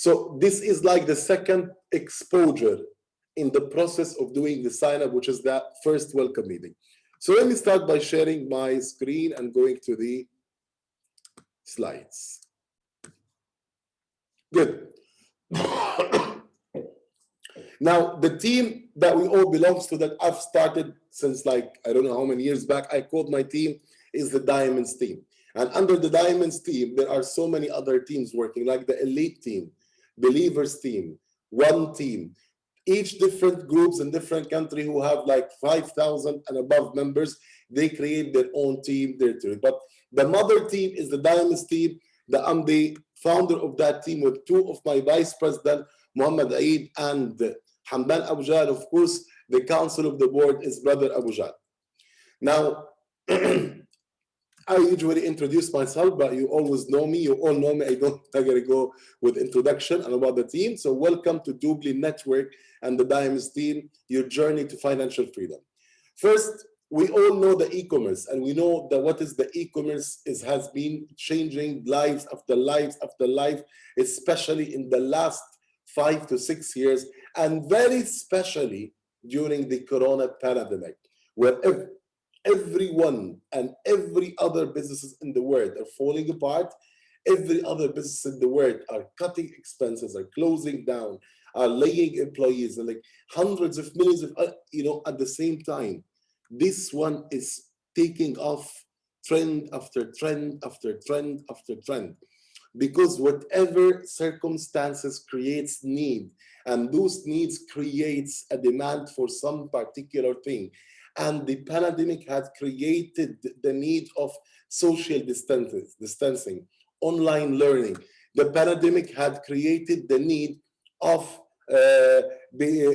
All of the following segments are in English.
So this is like the second exposure in the process of doing the sign up, which is that first welcome meeting. So let me start by sharing my screen and going to the slides. Good. Now, the team that we all belongs to, that I've started since like, I don't know how many years back, I called my team is the Diamonds team. And under the Diamonds team, there are so many other teams working, like the Elite team, Believers team, One team, each different groups in different country who have like 5,000 and above members, they create their own team, their team. But the mother team is the Diamonds team. I'm the founder of that team with two of my vice president, Muhammad Aid and Hamdan Abu Jal. Of course, the council of the board is brother Abu Jal. Now, I usually introduce myself, but you always know me. You all know me. I gotta go with introduction and about the team. So welcome to Doobly Network and the Diamonds team, your journey to financial freedom. First, we all know the e-commerce, and we know that what is the e-commerce has been changing lives after lives after life, especially in the last 5 to 6 years, and very especially during the Corona pandemic, where everyone and every other businesses in the world are falling apart. Every other business in the world are cutting expenses, are closing down, are laying employees, and like hundreds of millions of, at the same time. This one is taking off trend after trend after trend after trend, because whatever circumstances creates need, and those needs creates a demand for some particular thing. And the pandemic had created the need of social distancing, online learning. The pandemic had created the need of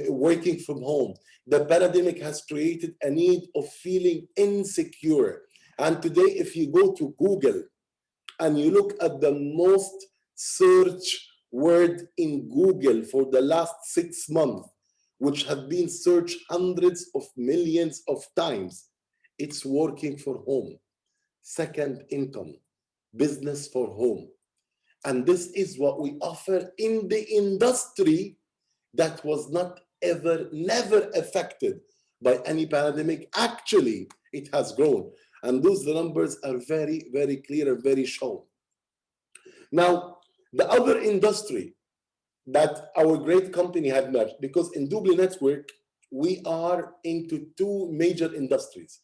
working from home. The pandemic has created a need of feeling insecure. And today, if you go to Google and you look at the most search word in Google for the last 6 months, which have been searched hundreds of millions of times, it's working for home, second income, business for home. And this is what we offer in the industry that was not never affected by any pandemic. Actually, it has grown. And those numbers are very, very clear and very shown. Now, the other industry that our great company had merged, because in Doobly Network, we are into two major industries.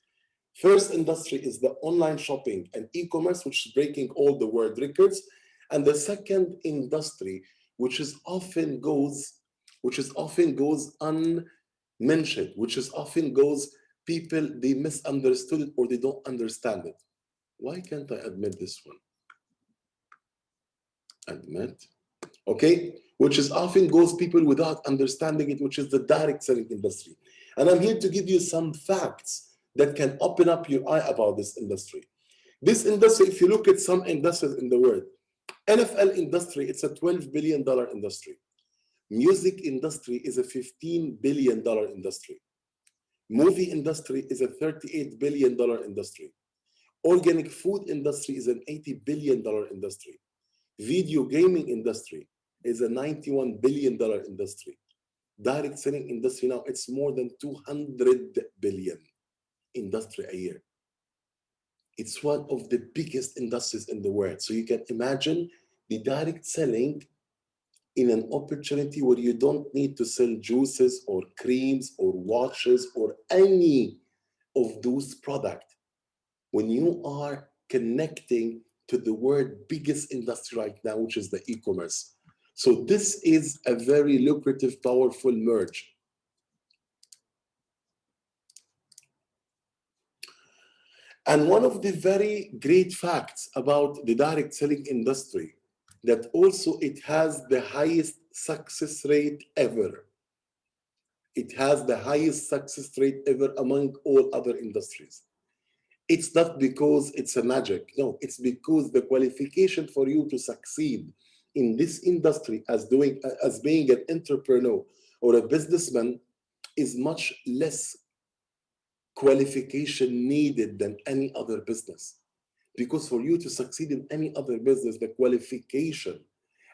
First industry is the online shopping and e-commerce, which is breaking all the world records. And the second industry, which is often goes unmentioned, which is often goes, people, they misunderstood it or they don't understand it. Why can't I admit this one? Admit. Okay, which is often goes people without understanding it, which is the direct selling industry. And I'm here to give you some facts that can open up your eye about this industry. This industry, if you look at some industries in the world, NFL industry, it's a $12 billion industry. Music industry is a $15 billion industry. Movie industry is a $38 billion industry. Organic food industry is an $80 billion industry. Video gaming industry is a $91 billion industry. Direct selling industry now, it's more than 200 billion industry a year. It's one of the biggest industries in the world. So you can imagine the direct selling in an opportunity where you don't need to sell juices or creams or watches or any of those products. When you are connecting to the world's biggest industry right now, which is the e-commerce. So this is a very lucrative, powerful merge. And one of the very great facts about the direct selling industry, that also it has the highest success rate ever. It has the highest success rate ever among all other industries. It's not because it's a magic. No, it's because the qualification for you to succeed in this industry as being an entrepreneur or a businessman is much less qualification needed than any other business. Because for you to succeed in any other business, the qualification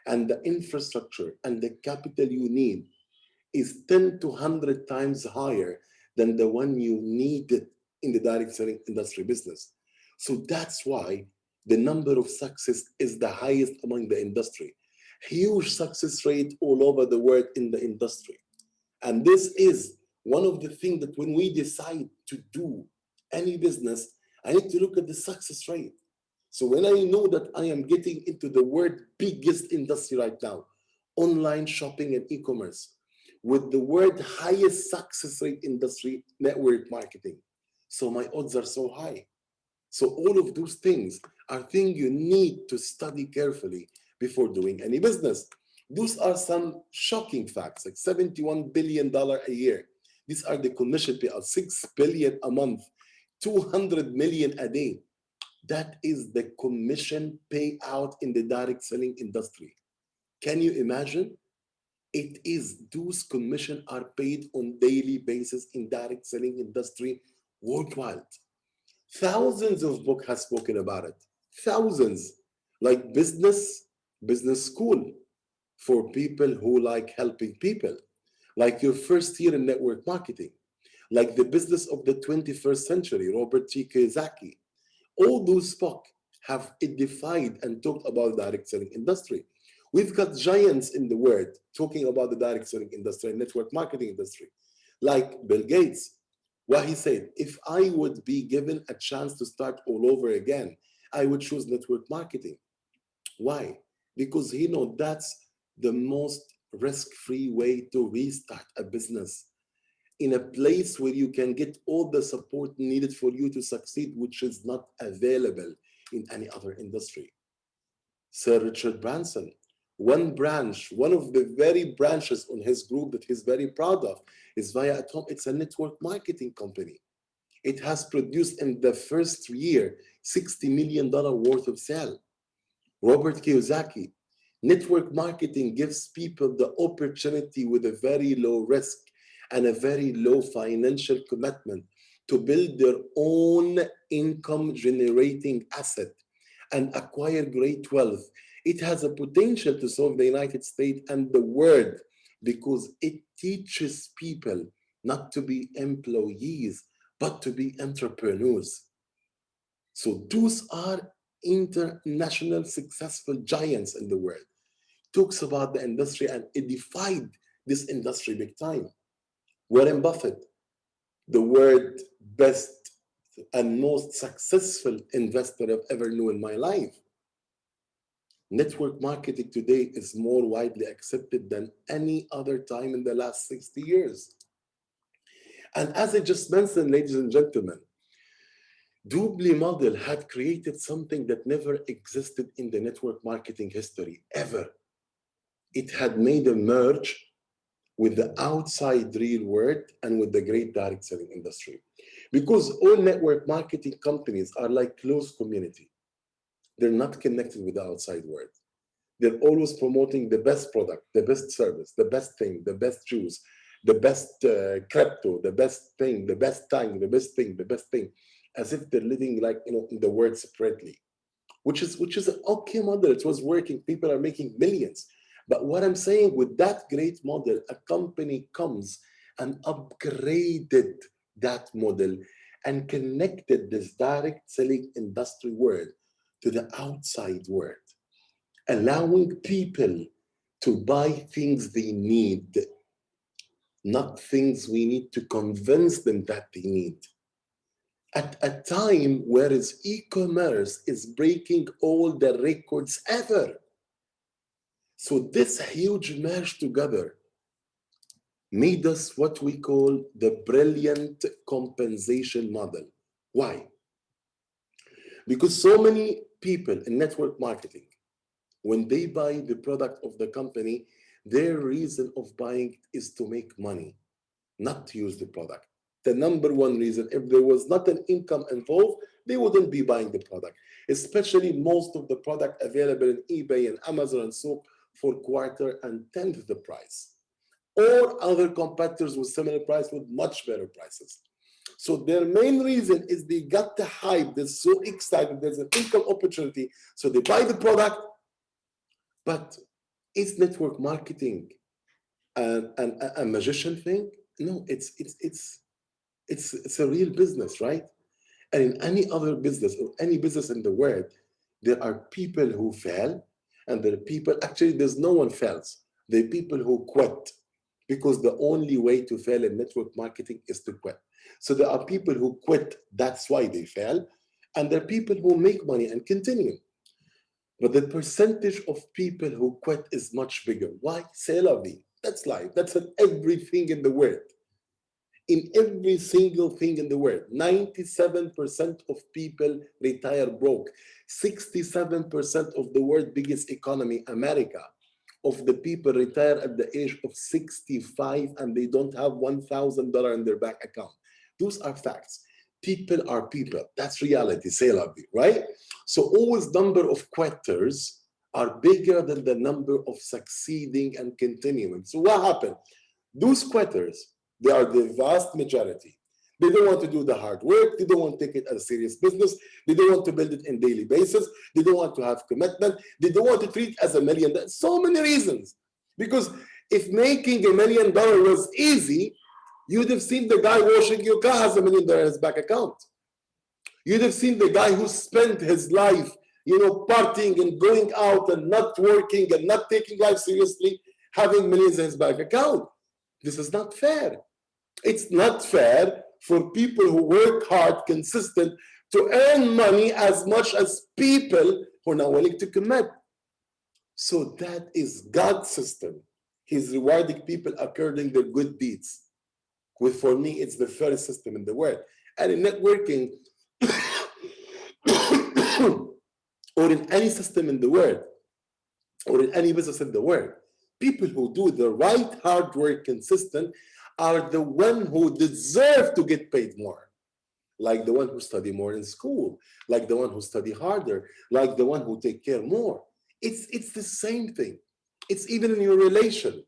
and the infrastructure and the capital you need is 10 to 100 times higher than the one you needed in the direct selling industry business. So that's why the number of success is the highest among the industry. Huge success rate all over the world in the industry. And this is one of the things that when we decide to do any business, I need to look at the success rate. So when I know that I am getting into the world biggest industry right now, online shopping and e-commerce, with the world highest success rate industry, network marketing. So my odds are so high. So all of those things are things you need to study carefully before doing any business. Those are some shocking facts, like $71 billion a year. These are the commission payouts, 6 billion a month, 200 million a day. That is the commission payout in the direct selling industry. Can you imagine? It is those commission are paid on daily basis in direct selling industry worldwide. Thousands of books have spoken about it. Thousands, like business school for people who like helping people, like your first year in network marketing, like the business of the 21st century, Robert T. Kiyosaki. All those books have defined and talked about the direct selling industry. We've got giants in the world talking about the direct selling industry and network marketing industry, like Bill Gates. What he said, if I would be given a chance to start all over again, I would choose network marketing. Why? Because he knows that's the most risk-free way to restart a business in a place where you can get all the support needed for you to succeed, which is not available in any other industry. Sir Richard Branson, one of the very branches on his group that he's very proud of is Viacom. It's a network marketing company. It has produced in the first year $60 million worth of sale. Robert Kiyosaki, network marketing gives people the opportunity with a very low risk and a very low financial commitment to build their own income generating asset and acquire great wealth. It has a potential to solve the United States and the world because it teaches people not to be employees, but to be entrepreneurs. So those are international successful giants in the world. Talks about the industry and it defied this industry big time. Warren Buffett, the world best and most successful investor I've ever known in my life. Network marketing today is more widely accepted than any other time in the last 60 years. And as I just mentioned, ladies and gentlemen, Doobly model had created something that never existed in the network marketing history, ever. It had made a merge with the outside real world and with the great direct selling industry. Because all network marketing companies are like closed community. They're not connected with the outside world. They're always promoting the best product, the best service, the best thing, the best juice, the best crypto, the best thing, the best time, the best thing, the best thing, as if they're living like in the world separately, which is an okay model. It was working. People are making millions. But what I'm saying with that great model, a company comes and upgraded that model and connected this direct selling industry world to the outside world, allowing people to buy things they need, not things we need to convince them that they need. At a time whereas e-commerce is breaking all the records ever. So this huge merge together made us what we call the brilliant compensation model. Why? Because so many people in network marketing, when they buy the product of the company, their reason of buying is to make money, not to use the product. The number one reason, if there was not an income involved, they wouldn't be buying the product, especially most of the product available in eBay and Amazon and so for quarter and tenth the price, or other competitors with similar price with much better prices. So their main reason is they got the hype. They're so excited. There's an income opportunity. So they buy the product, but Is network marketing a magician thing? No, it's a real business, right? And in any other business or any business in the world, there are people who fail, and there are people, actually, there's no one fails. There are people who quit because the only way to fail in network marketing is to quit. So there are people who quit, that's why they fail. And there are people who make money and continue. But the percentage of people who quit is much bigger. Why? C'est la vie. That's life. That's in everything in the world. In every single thing in the world, 97% of people retire broke. 67% of the world's biggest economy, America, of the people retire at the age of 65 and they don't have $1,000 in their bank account. Those are facts. People are people. That's reality, c'est la vie, right? So always number of quitters are bigger than the number of succeeding and continuing. So what happened? Those quitters, they are the vast majority. They don't want to do the hard work. They don't want to take it as a serious business. They don't want to build it in daily basis. They don't want to have commitment. They don't want to treat it as a million. There's so many reasons. Because if making $1 million was easy, you'd have seen the guy washing your car has $1 million in his bank account. You'd have seen the guy who spent his life, partying and going out and not working and not taking life seriously, having millions in his bank account. This is not fair. It's not fair for people who work hard, consistent, to earn money as much as people who are not willing to commit. So that is God's system. He's rewarding people according to their good deeds. For me, it's the fairest system in the world. And in networking, or in any system in the world, or in any business in the world, people who do the right hard work consistent are the one who deserve to get paid more. Like the one who study more in school, like the one who study harder, like the one who take care more. It's the same thing. It's even in your relation.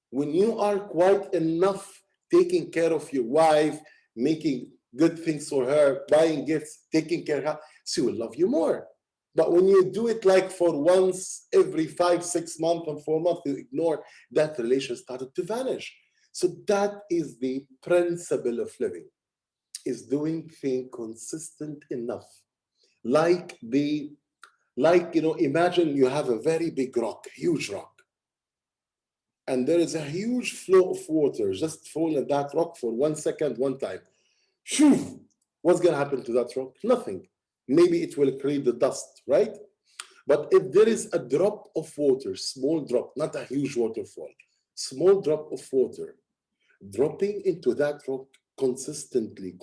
When you are quite enough taking care of your wife, making good things for her, buying gifts, taking care of her, she will love you more. But when you do it like for once every 5, 6 months and 4 months, you ignore, that relation started to vanish. So that is the principle of living, is doing things consistent enough. Imagine you have a very big rock, huge rock, and there is a huge flow of water just fall in that rock for 1 second, one time. Shoo! What's going to happen to that rock? Nothing. Maybe it will create the dust, right? But if there is a drop of water, small drop, not a huge waterfall, small drop of water, dropping into that rock consistently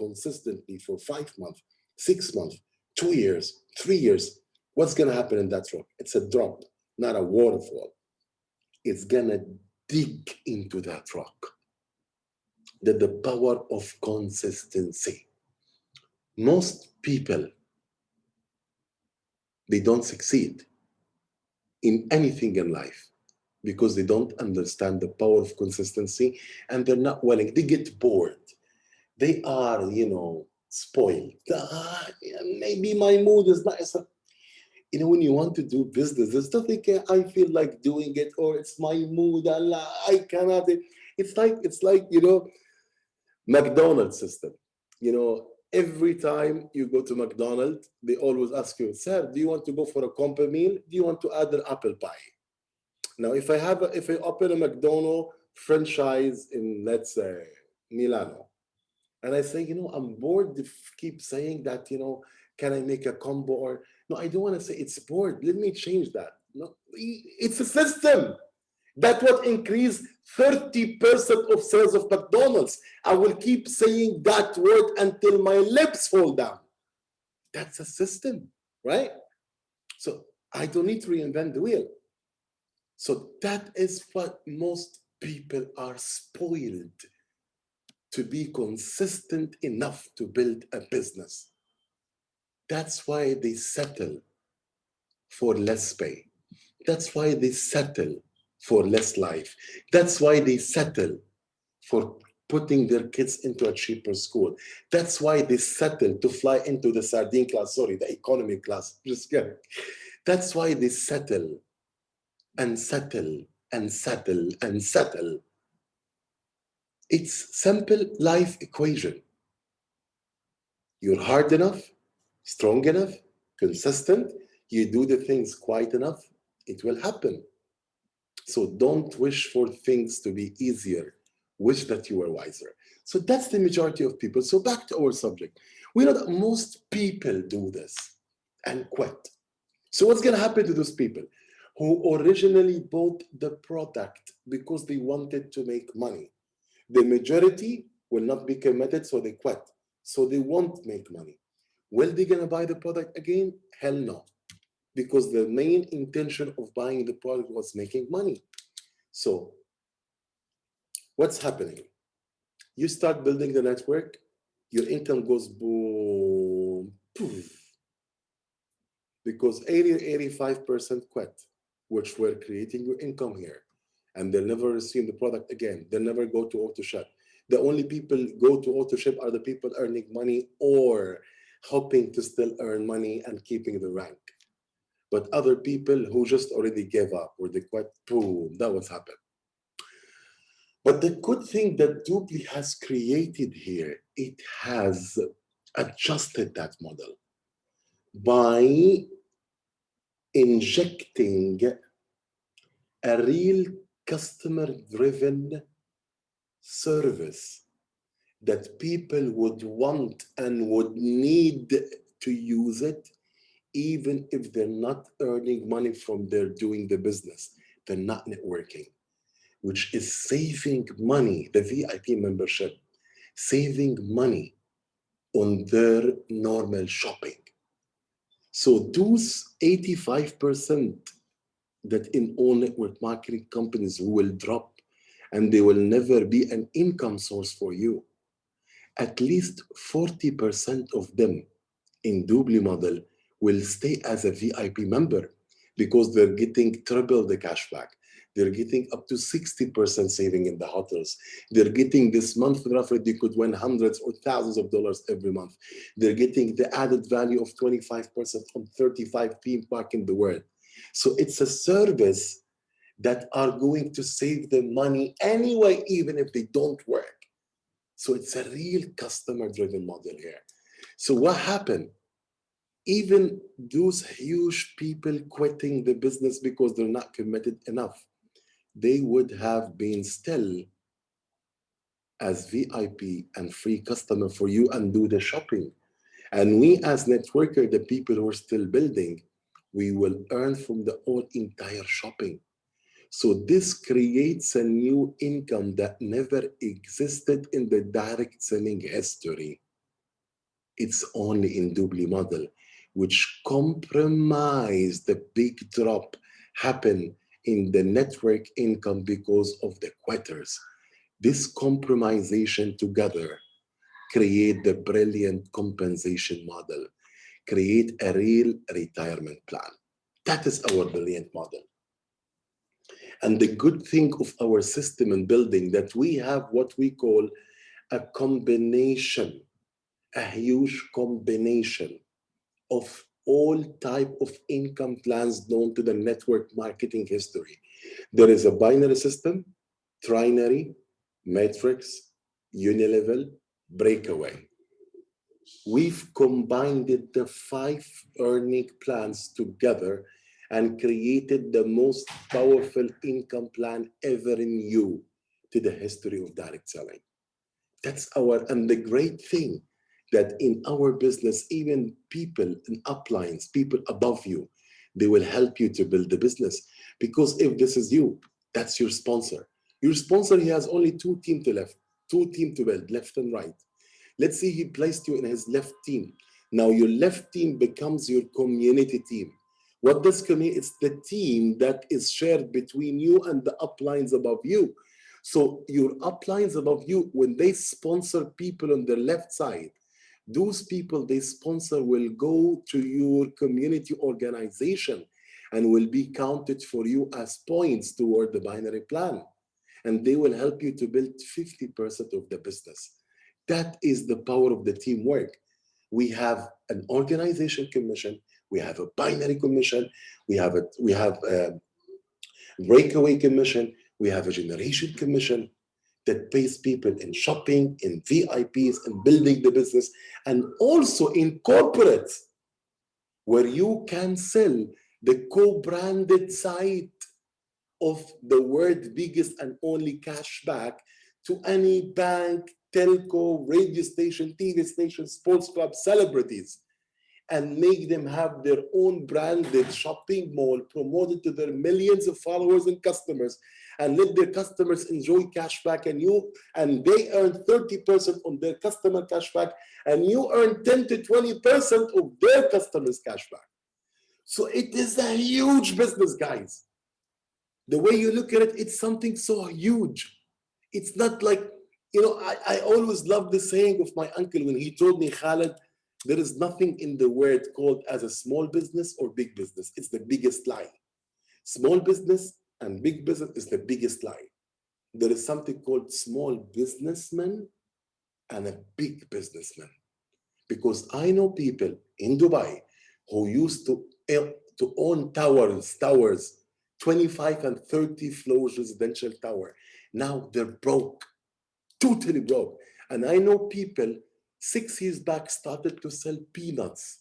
for 5 months, 6 months, 2 years, 3 years, what's going to happen in that rock? It's a drop, not a waterfall. It's going to dig into that rock. The power of consistency. Most people, they don't succeed in anything in life because they don't understand the power of consistency, and they're not willing. They get bored. They are, spoiled. Maybe my mood is not. When you want to do business, there's nothing I feel like doing it, or it's my mood. Allah, I cannot. It's like McDonald's system. Every time you go to McDonald's, they always ask you, sir, do you want to go for a combo meal? Do you want to add an apple pie? Now, if I open a McDonald's franchise in, let's say, Milano, and I say, I'm bored to keep saying that, can I make a combo? Or no, I don't want to say it's bored. Let me change that. No, it's a system. That would increase 30% of sales of McDonald's. I will keep saying that word until my lips fall down. That's a system, right? So I don't need to reinvent the wheel. So that is what most people are spoiled to be consistent enough to build a business. That's why they settle for less pay. That's why they settle for less life. That's why they settle for putting their kids into a cheaper school. That's why they settle to fly into the sardine class, the economy class. Just kidding. That's why they settle and settle and settle and settle. It's simple life equation. You're hard enough, strong enough, consistent, you do the things quite enough, it will happen. So don't wish for things to be easier. Wish that you were wiser. So that's the majority of people. So back to our subject. We know that most people do this and quit. So what's going to happen to those people who originally bought the product because they wanted to make money? The majority will not be committed, so they quit. So they won't make money. Will they gonna buy the product again? Hell no. Because the main intention of buying the product was making money. So what's happening? You start building the network, your income goes boom, poof, because 85% quit, which were creating your income here. And they'll never receive the product again. They'll never go to AutoShip. The only people go to AutoShip are the people earning money or hoping to still earn money and keeping the rank. But other people who just already gave up or they quit, boom, that was happened. But the good thing that Doobly has created here, it has adjusted that model by injecting a real customer-driven service that people would want and would need to use it, even if they're not earning money from their doing the business. They're not networking, which is saving money, the VIP membership, saving money on their normal shopping. So those 85% that in all network marketing companies who will drop and they will never be an income source for you, at least 40% of them in Doobly model will stay as a VIP member because they're getting triple the cashback. They're getting up to 60% saving in the hotels. They're getting this month roughly they could win hundreds or thousands of dollars every month. They're getting the added value of 25% on 35 theme park in the world. So it's a service that are going to save them money anyway, even if they don't work. So it's a real customer-driven model here. So what happened? Even those huge people quitting the business because they're not committed enough, they would have been still as VIP and free customer for you and do the shopping. And we as networker, the people who are still building, we will earn from the whole entire shopping. So this creates a new income that never existed in the direct selling history. It's only in Doobly model, which compromised the big drop happen in the network income because of the quitters. This compromisation together create the brilliant compensation model, create a real retirement plan. That is our brilliant model. And the good thing of our system and building that we have what we call a combination, a huge combination of all type of income plans known to the network marketing history. There is a binary system, trinary, matrix, unilevel, breakaway. We've combined the 5 earning plans together and created the most powerful income plan ever new to the history of direct selling. That's and the great thing that in our business, even people in uplines, people above you, they will help you to build the business. Because if this is you, that's your sponsor. Your sponsor, he has only two teams to build, left and right. Let's say he placed you in his left team. Now your left team becomes your community team. What does community? It's the team that is shared between you and the uplines above you. So your uplines above you, when they sponsor people on the left side, those people they sponsor will go to your community organization and will be counted for you as points toward the binary plan. And they will help you to build 50% of the business. That is the power of the teamwork. We have an organization commission, we have a binary commission, we have breakaway commission, we have a generation commission that pays people in shopping, in VIPs, in building the business, and also in corporate, where you can sell the co-branded site of the world's biggest and only cashback to any bank, telco, radio station, TV station, sports club, celebrities, and make them have their own branded shopping mall promoted to their millions of followers and customers, and let their customers enjoy cashback, and they earn 30% on their customer cashback, and you earn 10 to 20% of their customers cashback. So it is a huge business, guys. The way you look at it, it's something so huge. It's not like, I always love the saying of my uncle when he told me, Khaled, there is nothing in the world called as a small business or big business. It's the biggest lie. Small business and big business is the biggest lie. There is something called small businessman and a big businessman. Because I know people in Dubai who used to own towers, 25 and 30 floors residential tower. Now they're broke, totally broke. And I know people 6 years back started to sell peanuts,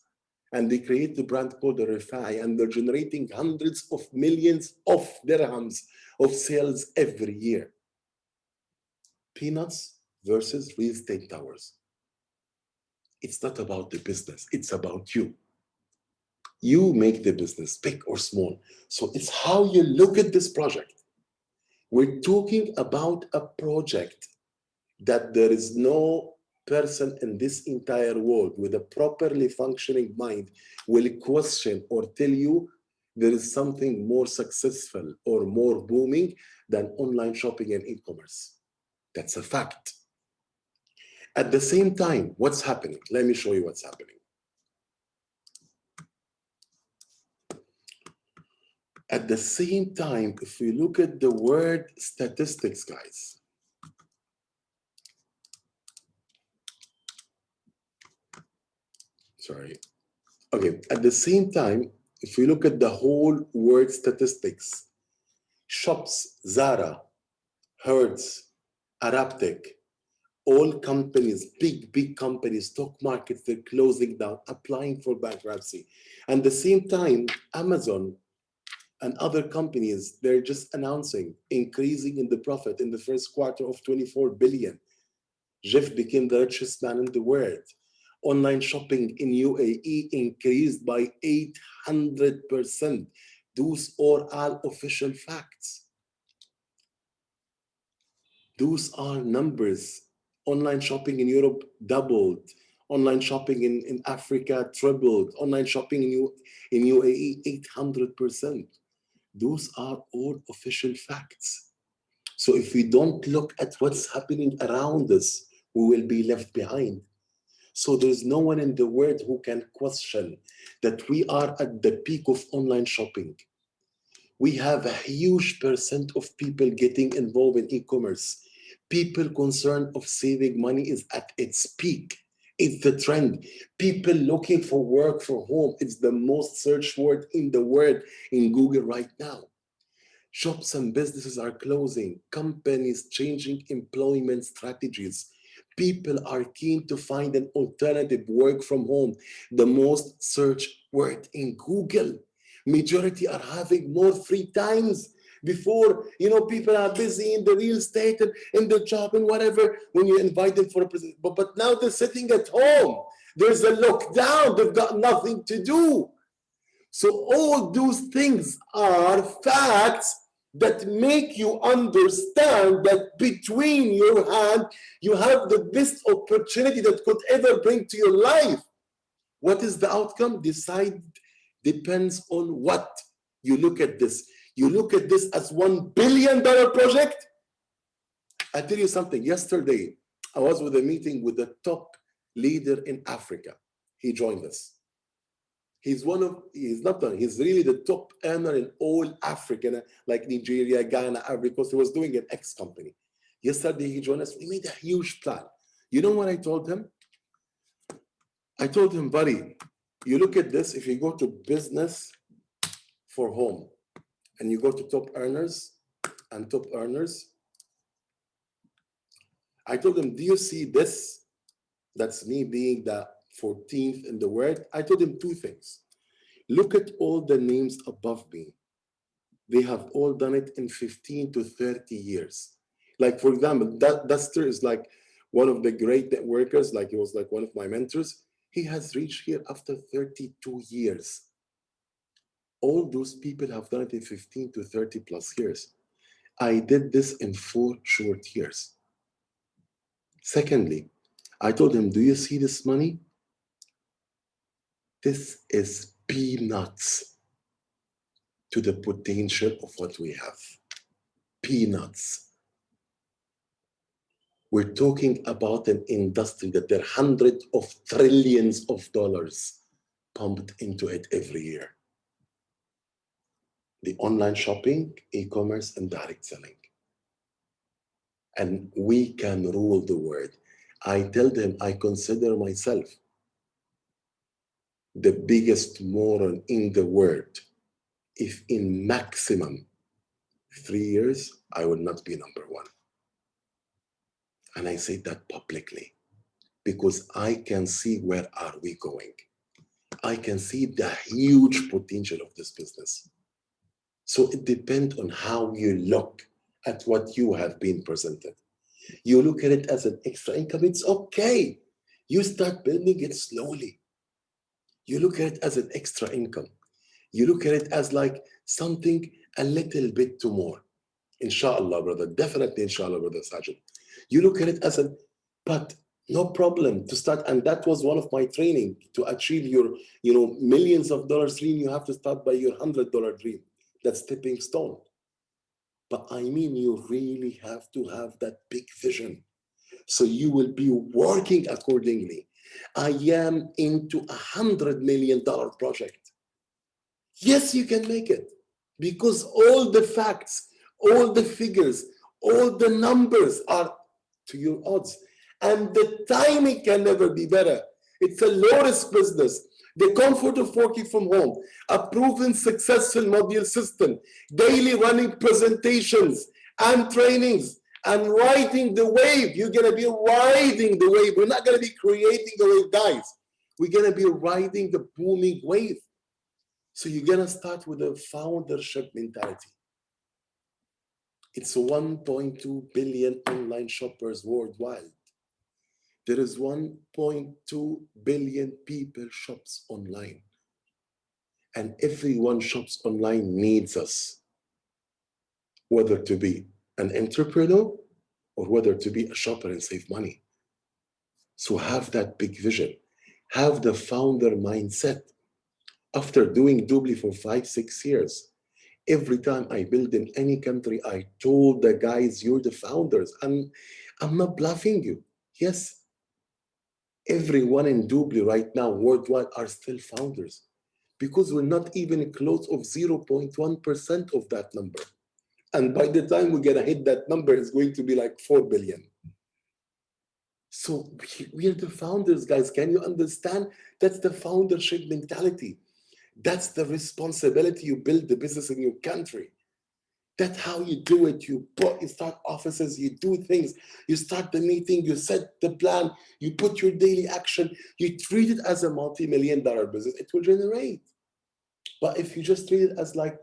and they create the brand called the Rifai, and they're generating hundreds of millions of dirhams of sales every year. Peanuts versus real estate towers. It's not about the business, it's about you. You make the business big or small. So it's how you look at this project. We're talking about a project that there is no person in this entire world with a properly functioning mind will question or tell you there is something more successful or more booming than online shopping and e-commerce. That's a fact. At the same time, what's happening? Let me show you what's happening. At the same time, if we look at the word statistics, guys, sorry. Okay, at the same time, if we look at the whole word statistics, shops, Zara, Hertz, Arabtech, all companies, big companies, stock markets, they're closing down, applying for bankruptcy. And at the same time, Amazon and other companies, they're just announcing increasing in the profit in the first quarter of 24 billion. Jeff became the richest man in the world. Online shopping in UAE increased by 800%. Those are all official facts. Those are numbers. Online shopping in Europe doubled. Online shopping in Africa tripled. Online shopping in UAE 800%. Those are all official facts. So if we don't look at what's happening around us, we will be left behind. So there's no one in the world who can question that we are at the peak of online shopping. We have a huge percent of people getting involved in e-commerce. People concerned of saving money is at its peak. It's the trend. People looking for work from home. It's the most searched word in the world in Google right now. Shops and businesses are closing. Companies changing employment strategies. People are keen to find an alternative work from home. The most searched word in Google. Majority are having more free times. Before, people are busy in the real estate and in the job and whatever when you invite them for a present. But now they're sitting at home. There's a lockdown. They've got nothing to do. So all those things are facts that make you understand that between your hand, you have the best opportunity that could ever bring to your life. What is the outcome? Depends on what you look at this. You look at this as $1 billion project. I tell you something, yesterday, I was with a meeting with the top leader in Africa. He joined us. He's really the top earner in all Africa, like Nigeria, Ghana, Ivory Coast. He was doing an X company. Yesterday, he joined us. We made a huge plan. You know what I told him? I told him, buddy, you look at this, if you go to business for home, and you go to top earners and top earners, I told them, do you see this? That's me being the 14th in the world. I told them two things. Look at all the names above me. They have all done it in 15 to 30 years. Like, for example, Duster is like one of the great networkers, like he was like one of my mentors. He has reached here after 32 years. All those people have done it in 15 to 30 plus years. I did this in 4 short years. Secondly, I told him, do you see this money? This is peanuts to the potential of what we have. Peanuts. We're talking about an industry that there are hundreds of trillions of dollars pumped into it every year. The online shopping, e-commerce, and direct selling. And we can rule the world. I tell them I consider myself the biggest moron in the world if in maximum 3 years I will not be number one. And I say that publicly because I can see where are we going. I can see the huge potential of this business. So it depends on how you look at what you have been presented. You look at it as an extra income, it's okay. You start building it slowly. You look at it as an extra income. You look at it as like something a little bit to more. Inshallah, brother. Definitely, inshallah, brother Sajid. You look at it as a, but no problem to start. And that was one of my training to achieve your, millions of dollars dream. You have to start by your $100 dream. That's stepping stone. But I mean, you really have to have that big vision. So you will be working accordingly. I am into $100 million project. Yes, you can make it because all the facts, all the figures, all the numbers are to your odds. And the timing can never be better. It's a low-risk business. The comfort of working from home, a proven successful module system, daily running presentations and trainings, and riding the wave. You're going to be riding the wave. We're not going to be creating the wave, guys. We're going to be riding the booming wave. So you're going to start with a foundership mentality. It's 1.2 billion online shoppers worldwide. There is 1.2 billion people shops online. And everyone shops online needs us, whether to be an entrepreneur or whether to be a shopper and save money. So have that big vision. Have the founder mindset. After doing Doobly for 5-6 years, every time I build in any country, I told the guys, you're the founders. And I'm not bluffing you. Yes, everyone in Doobly right now worldwide are still founders because we're not even close of 0.1% of that number. And by the time we're going to hit that number, it's going to be like 4 billion. So we're the founders, guys. Can you understand? That's the foundership mentality. That's the responsibility. You build the business in your country. That's how you do it. You start offices, you do things, you start the meeting, you set the plan, you put your daily action, you treat it as a multi-million-dollar business, it will generate. But if you just treat it as like,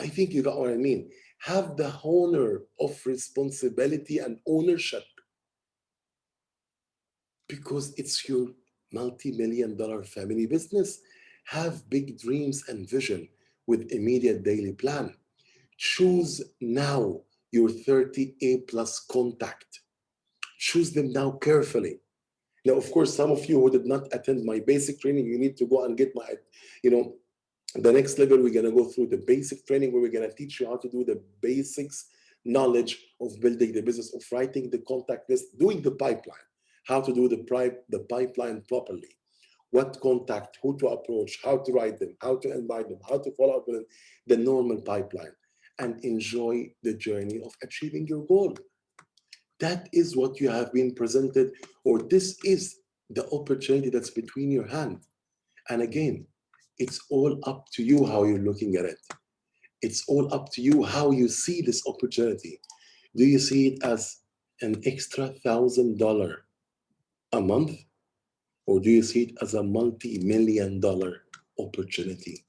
I think you got what I mean. Have the honor of responsibility and ownership because it's your multi-million-dollar family business. Have big dreams and vision with immediate daily plan. Choose now your 30 A+ contact. Choose them now carefully. Now, of course, some of you who did not attend my basic training, you need to go and get my, the next level, we're going to go through the basic training where we're going to teach you how to do the basics knowledge of building the business, of writing the contact list, doing the pipeline, how to do the pipeline properly, what contact, who to approach, how to write them, how to invite them, how to follow up with them, the normal pipeline, and enjoy the journey of achieving your goal. That is what you have been presented, or this is the opportunity that's between your hand. And again, it's all up to you how you're looking at it. It's all up to you how you see this opportunity. Do you see it as an extra $1,000 a month? Or do you see it as a multi-million dollar opportunity?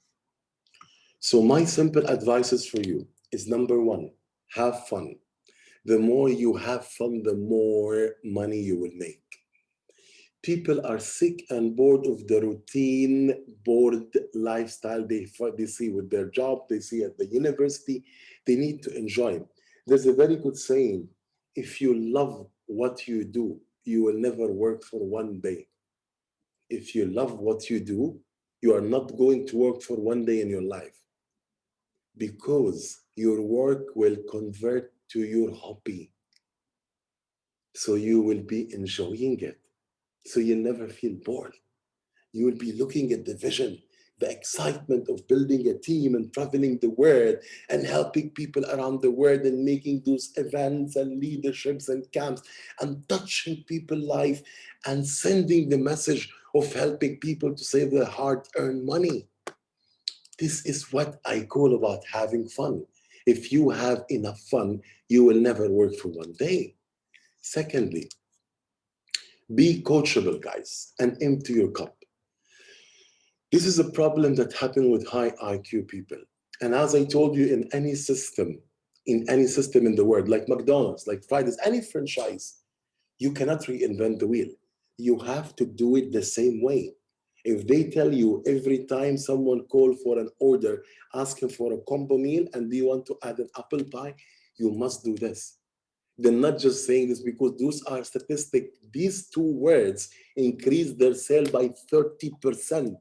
So my simple advices for you is number one, have fun. The more you have fun, the more money you will make. People are sick and bored of the routine, bored lifestyle they see with their job, they see at the university. They need to enjoy. There's a very good saying, if you love what you do, you will never work for one day. If you love what you do, you are not going to work for one day in your life because your work will convert to your hobby. So you will be enjoying it. So you'll never feel bored. You will be looking at the vision, the excitement of building a team and traveling the world and helping people around the world and making those events and leaderships and camps and touching people's life and sending the message of helping people to save their hard-earned money. This is what I call about having fun. If you have enough fun, you will never work for one day. Secondly, be coachable, guys, and empty your cup. This is a problem that happens with high IQ people. And as I told you, in any system in the world, like McDonald's, like Fridays, any franchise, you cannot reinvent the wheel. You have to do it the same way. If they tell you every time someone call for an order, asking for a combo meal, and do you want to add an apple pie, you must do this. They're not just saying this because those are statistics. These two words increase their sale by 30%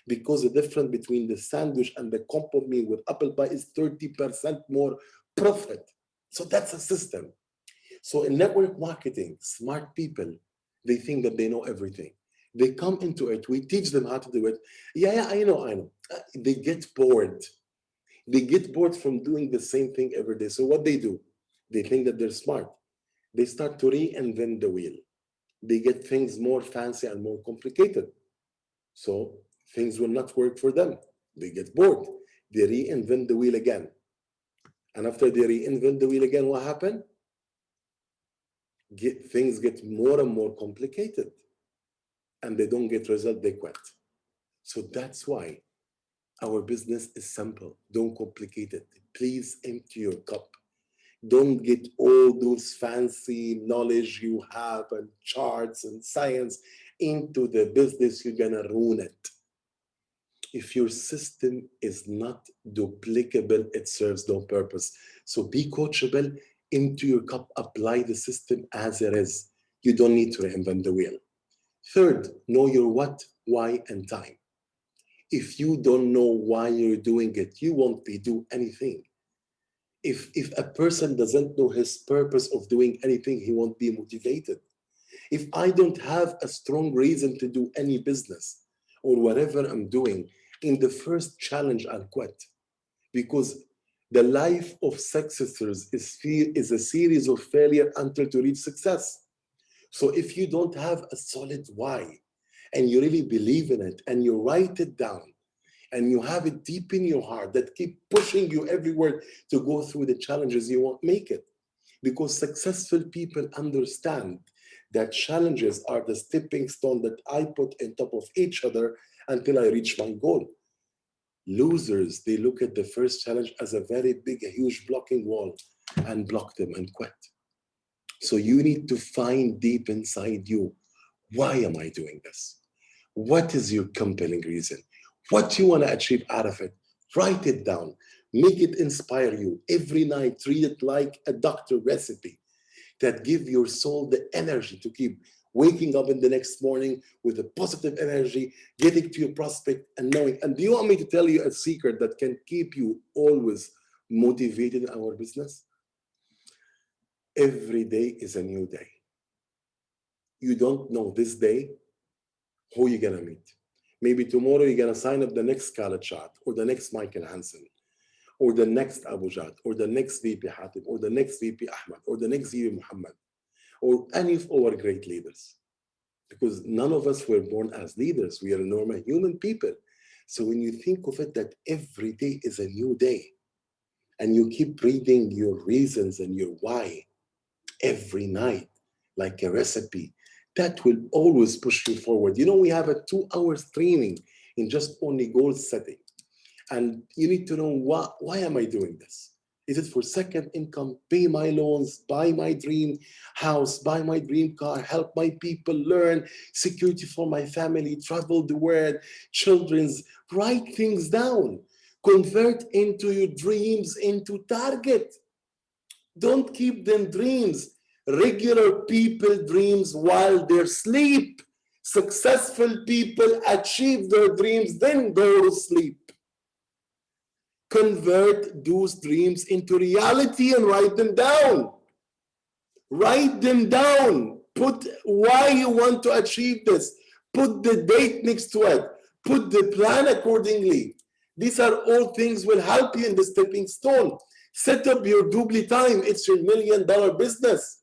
because the difference between the sandwich and the combo meal with apple pie is 30% more profit. So that's a system. So in network marketing, smart people, they think that they know everything. They come into it, we teach them how to do it. Yeah, I know. They get bored. They get bored from doing the same thing every day. So what they do, they think that they're smart. They start to reinvent the wheel. They get things more fancy and more complicated. So things will not work for them. They get bored. They reinvent the wheel again. And after they reinvent the wheel again, what happened? Things get more and more complicated. And they don't get result, they quit. So that's why our business is simple. Don't complicate it. Please empty your cup. Don't get all those fancy knowledge you have and charts and science into the business. You're gonna ruin it. If your system is not duplicable, it serves no purpose. So be coachable, into your cup, apply the system as it is. You don't need to reinvent the wheel. Third, know your what, why, and time. If you don't know why you're doing it, you won't be do anything. If a person doesn't know his purpose of doing anything, he won't be motivated. If I don't have a strong reason to do any business or whatever I'm doing, in the first challenge, I'll quit. Because the life of successors is a series of failure until to reach success. So if you don't have a solid why and you really believe in it and you write it down and you have it deep in your heart that keep pushing you everywhere to go through the challenges, you won't make it. Because successful people understand that challenges are the stepping stone that I put on top of each other until I reach my goal. Losers, they look at the first challenge as a very big, a huge blocking wall and block them and quit. So you need to find deep inside you, why am I doing this? What is your compelling reason? What do you want to achieve out of it? Write it down. Make it inspire you. Every night, treat it like a doctor recipe that give your soul the energy to keep waking up in the next morning with a positive energy, getting to your prospect and knowing. And do you want me to tell you a secret that can keep you always motivated in our business? Every day is a new day. You don't know this day who you're gonna meet. Maybe tomorrow you're gonna sign up the next Scarlett Chat or the next Michael Hansen or the next Abu Jad or the next VP Hatib or the next VP Ahmed or the next VP Muhammad or any of our great leaders. Because none of us were born as leaders. We are normal human people. So when you think of it that every day is a new day, and you keep reading your reasons and your why every night, like a recipe, that will always push you forward. You know, we have a 2 hours training in just only goal setting. And you need to know why am I doing this? Is it for second income, pay my loans, buy my dream house, buy my dream car, help my people learn, security for my family, travel the world, children's, write things down. Convert into your dreams into target. Don't keep them dreams. Regular people dreams while they sleep. Successful people achieve their dreams, then go to sleep. Convert those dreams into reality and write them down. Write them down. Put why you want to achieve this. Put the date next to it. Put the plan accordingly. These are all things will help you in the stepping stone. Set up your doubly time. It's your $1 million business.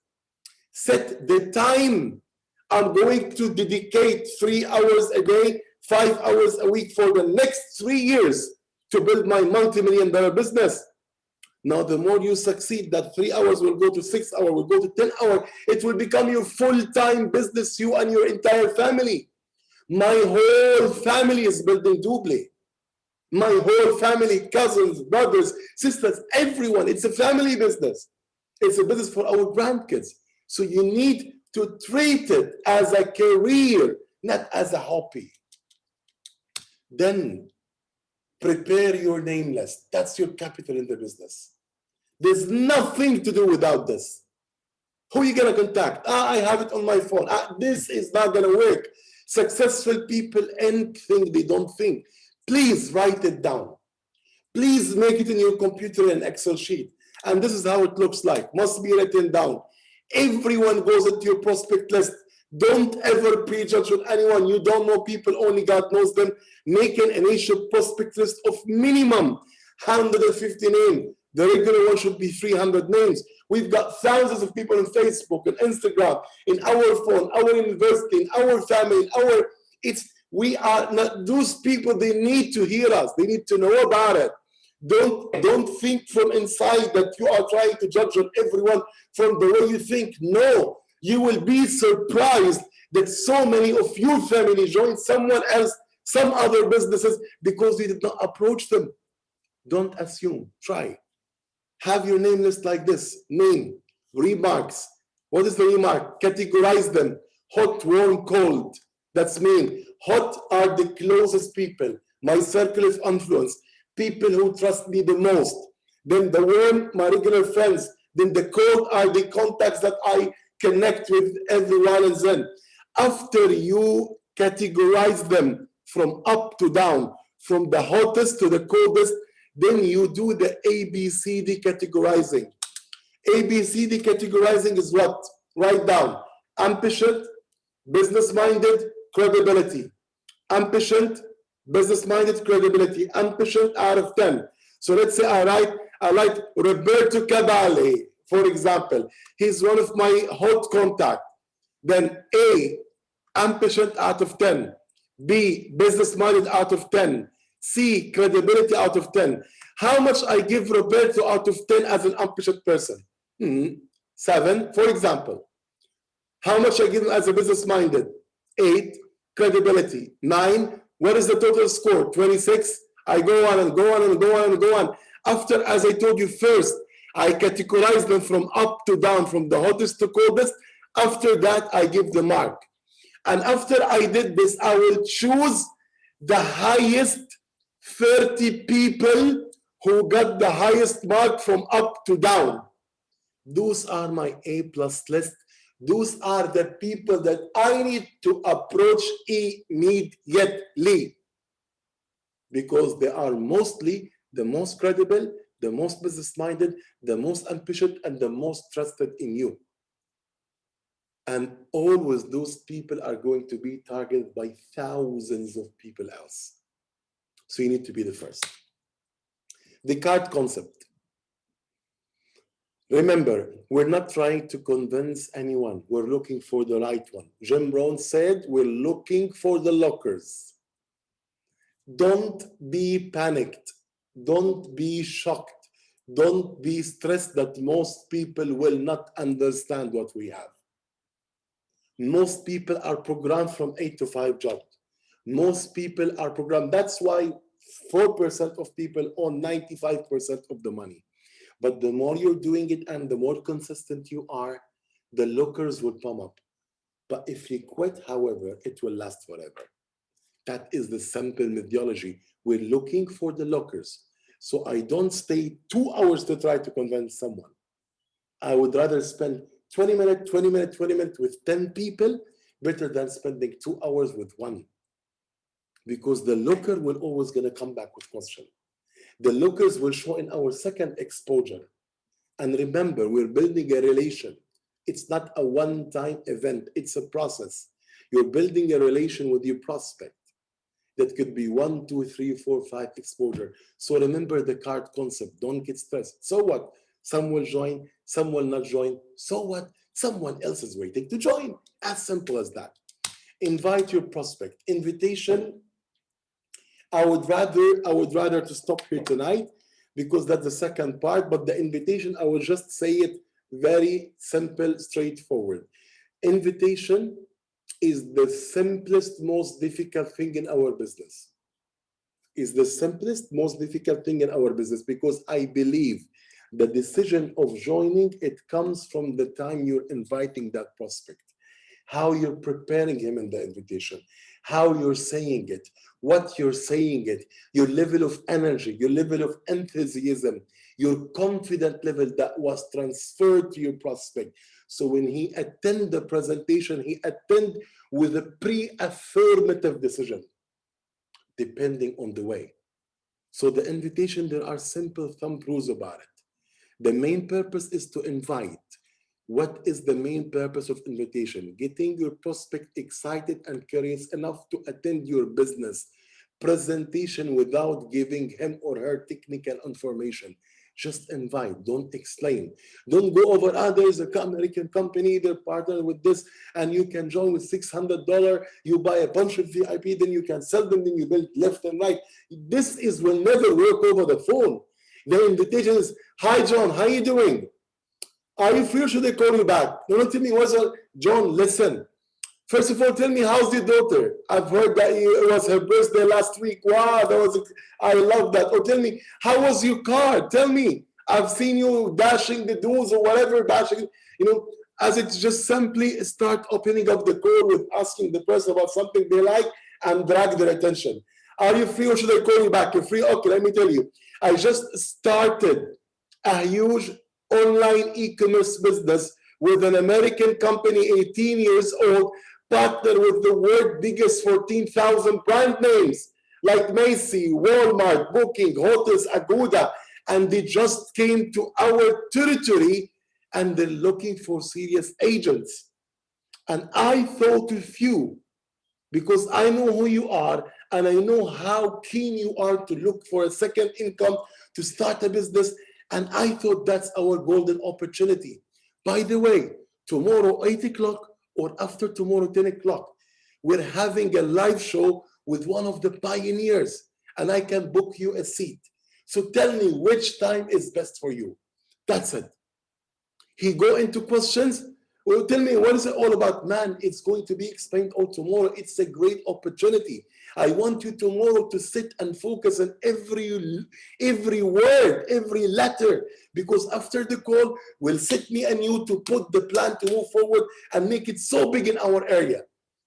Set the time. I'm going to dedicate 3 hours a day, 5 hours a week for the next 3 years to build my multi-million-dollar business. Now, the more you succeed, that 3 hours will go to 6 hours, will go to 10 hours. It will become your full-time business, you and your entire family. My whole family is building Doobly. My whole family, cousins, brothers, sisters, everyone. It's a family business. It's a business for our grandkids. So you need to treat it as a career, not as a hobby. Then prepare your name list. That's your capital in the business. There's nothing to do without this. Who are you going to contact? I have it on my phone. This is not going to work. Successful people think they don't think. Please write it down. Please make it in your computer in Excel sheet. And this is how it looks like. Must be written down. Everyone goes into your prospect list. Don't ever prejudge on anyone. You don't know people, only God knows them. Make an initial prospect list of minimum 150 names. The regular one should be 300 names. We've got thousands of people on Facebook and Instagram, in our phone, our university, in our family, we are not those people. They need to hear us. They need to know about it. Don't think from inside that you are trying to judge on everyone from the way you think. No, you will be surprised that so many of your family join someone else, some other businesses, because we did not approach them. Don't assume. Try. Have your name list like this. Name, remarks. What is the remark? Categorize them. Hot, warm, cold. That's me. Hot are the closest people, my circle of influence, people who trust me the most. Then the warm, my regular friends. Then the cold are the contacts that I connect with every now and then. After you categorize them from up to down, from the hottest to the coldest, then you do the ABCD categorizing. ABCD categorizing is what? Write down. Ambitious, business-minded, credibility. Ambitious, business-minded, credibility. Ambitious out of 10. So let's say I write Roberto Cavalli, for example. He's one of my hot contacts. Then A, ambitious out of 10. B, business-minded out of 10. C, credibility out of 10. How much I give Roberto out of 10 as an ambitious person? 7, for example. How much I give him as a business-minded? 8, credibility. 9, what is the total score? 26. I go on and go on and go on and go on. After, as I told you first, I categorize them from up to down, from the hottest to coldest. After that, I give the mark. And after I did this, I will choose the highest 30 people who got the highest mark from up to down. Those are my A+ list. Those are the people that I need to approach immediately, because they are mostly the most credible, the most business-minded, the most ambitious, and the most trusted in you. And always those people are going to be targeted by thousands of people else. So you need to be the first. The card concept. Remember, we're not trying to convince anyone. We're looking for the right one. Jim Rohn said, we're looking for the lockers. Don't be panicked. Don't be shocked. Don't be stressed that most people will not understand what we have. Most people are programmed from 8 to 5 jobs. Most people are programmed. That's why 4% of people own 95% of the money. But the more you're doing it and the more consistent you are, the lookers will come up. But if you quit, however, it will last forever. That is the simple methodology. We're looking for the lookers. So I don't stay 2 hours to try to convince someone. I would rather spend 20 minutes, 20 minutes, 20 minutes with 10 people better than spending 2 hours with one. Because the looker will always gonna come back with question. The lookers will show in our second exposure. And remember, we're building a relation. It's not a one-time event, it's a process. You're building a relation with your prospect. That could be 1, 2, 3, 4, 5 exposure. So remember the card concept. Don't get stressed. So what? Some will join, some will not join. So what? Someone else is waiting to join. As simple as that. Invite your prospect. Invitation, I would rather to stop here tonight because that's the second part, but the invitation, I will just say it very simple, straightforward. Invitation is the simplest, most difficult thing in our business. Is the simplest, most difficult thing in our business because I believe the decision of joining, it comes from the time you're inviting that prospect, how you're preparing him in the invitation, how you're saying it, what you're saying it, your level of energy, your level of enthusiasm, your confident level that was transferred to your prospect. So when he attend the presentation, he attend with a pre-affirmative decision, depending on the way. So the invitation, there are simple thumb rules about it. The main purpose is to invite. What is the main purpose of invitation? Getting your prospect excited and curious enough to attend your business presentation without giving him or her technical information. Just invite, don't explain. Don't go over, there's an American company, they're partnered with this, and you can join with $600. You buy a bunch of VIP, then you can sell them, then you build left and right. This will never work over the phone. The invitation is, hi John, how you doing? Are you free or should I call you back? Don't tell me what's up. John, listen. First of all, tell me, how's your daughter? I've heard that it was her birthday last week. Wow, I love that. Or tell me, how was your car? Tell me. I've seen you dashing the doors or whatever, as it just simply start opening up the call with asking the person about something they like and drag their attention. Are you free or should I call you back? You're free? Okay, let me tell you. I just started a huge online e-commerce business with an American company, 18 years old, partner with the world's biggest 14,000 brand names like Macy, Walmart, Booking, Hotels, Agoda, and they just came to our territory and they're looking for serious agents. And I thought of you because I know who you are and I know how keen you are to look for a second income, to start a business. And I thought that's our golden opportunity. By the way, tomorrow, 8 o'clock, or after tomorrow, 10 o'clock, we're having a live show with one of the pioneers, and I can book you a seat. So tell me which time is best for you. That's it. He go into questions. Well, tell me, what is it all about? Man, it's going to be explained all tomorrow. It's a great opportunity. I want you tomorrow to sit and focus on every word, every letter, because after the call, we'll sit me and you to put the plan to move forward and make it so big in our area.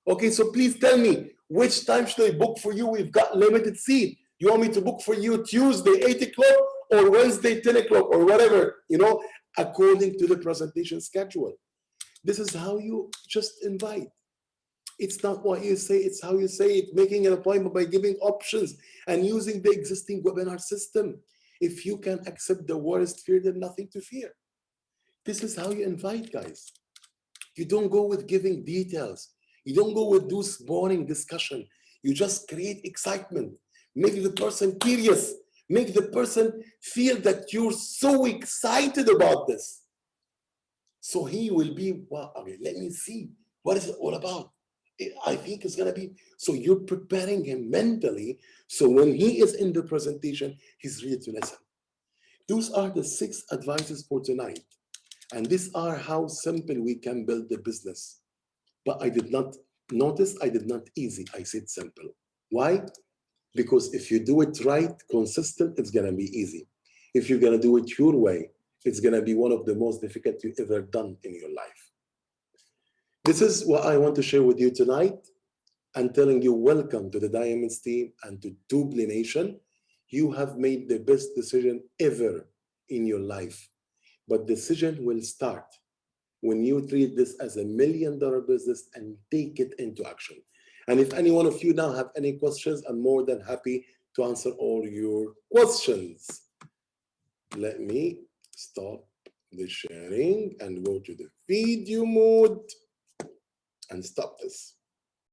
Okay, so please tell me, which time should I book for you? We've got limited seat. You want me to book for you Tuesday, 8 o'clock, or Wednesday, 10 o'clock, or whatever, according to the presentation schedule. This is how you just invite. It's not what you say, it's how you say it, making an appointment by giving options and using the existing webinar system. If you can accept the worst fear, then nothing to fear. This is how you invite, guys. You don't go with giving details. You don't go with those boring discussion. You just create excitement. Make the person curious. Make the person feel that you're so excited about this. So he will be, well, okay, let me see. What is it all about? I think it's going to be, so you're preparing him mentally. So when he is in the presentation, he's ready to listen. Those are the 6 advices for tonight. And these are how simple we can build the business. But I did not notice, I did not easy, I said simple. Why? Because if you do it right, consistent, it's gonna be easy. If you're gonna do it your way, it's gonna be one of the most difficult you ever done in your life. This is what I want to share with you tonight. I'm telling you, welcome to the Diamonds team and to Tubli Nation. You have made the best decision ever in your life. But decision will start when you treat this as $1 million business and take it into action. And if any one of you now have any questions, I'm more than happy to answer all your questions. Let me stop the sharing and go to the video mode and stop this.